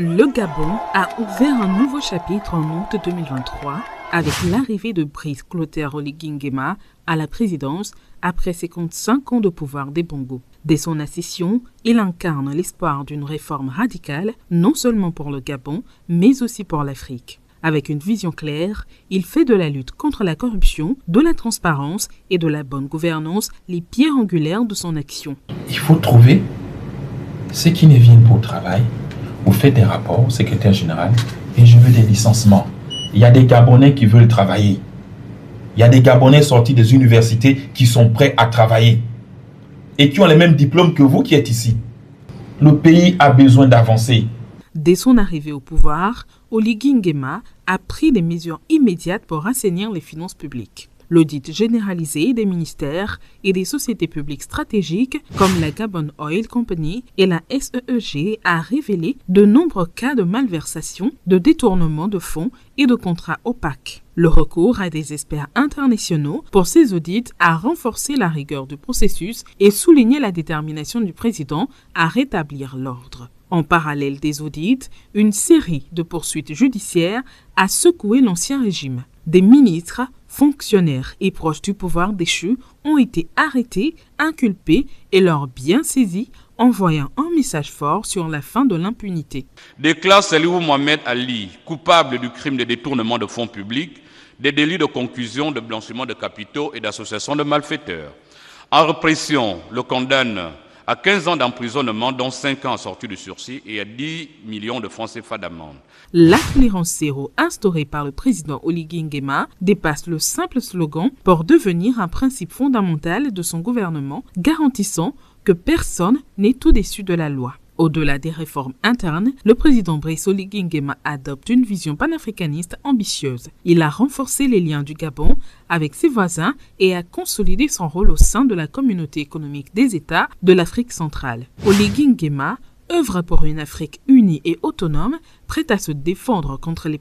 Le Gabon a ouvert un nouveau chapitre en août 2023 avec l'arrivée de Brice Clotaire Oligui Nguema à la présidence après 55 ans de pouvoir des Bongo. Dès son accession, il incarne l'espoir d'une réforme radicale, non seulement pour le Gabon, mais aussi pour l'Afrique. Avec une vision claire, il fait de la lutte contre la corruption, de la transparence et de la bonne gouvernance les pierres angulaires de son action. Il faut trouver ceux qui ne viennent pas au travail. Vous faites des rapports au secrétaire général et je veux des licenciements. Il y a des Gabonais qui veulent travailler. Il y a des Gabonais sortis des universités qui sont prêts à travailler et qui ont les mêmes diplômes que vous qui êtes ici. Le pays a besoin d'avancer. Dès son arrivée au pouvoir, Oligui Nguema a pris des mesures immédiates pour assainir les finances publiques. L'audit généralisé des ministères et des sociétés publiques stratégiques comme la Gabon Oil Company et la SEEG a révélé de nombreux cas de malversation, de détournement de fonds et de contrats opaques. Le recours à des experts internationaux pour ces audits a renforcé la rigueur du processus et souligné la détermination du président à rétablir l'ordre. En parallèle des audits, une série de poursuites judiciaires a secoué l'ancien régime. Des ministres, fonctionnaires et proches du pouvoir déchu ont été arrêtés, inculpés et leurs biens saisis, envoyant un message fort sur la fin de l'impunité. Déclare Salihou Mohamed Ali coupable du crime de détournement de fonds publics, des délits de concussion, de blanchiment de capitaux et d'association de malfaiteurs. En répression, le condamne à 15 ans d'emprisonnement, dont 5 ans sortis de sursis et à 10 millions de francs CFA d'amende. La tolérance zéro instaurée par le président Oligui Nguema dépasse le simple slogan pour devenir un principe fondamental de son gouvernement, garantissant que personne n'est au-dessus de la loi. Au-delà des réformes internes, le président Brice Oligui Nguema adopte une vision panafricaniste ambitieuse. Il a renforcé les liens du Gabon avec ses voisins et a consolidé son rôle au sein de la communauté économique des États de l'Afrique centrale. Oligui Nguema œuvre pour une Afrique unie et autonome, prête à se défendre contre les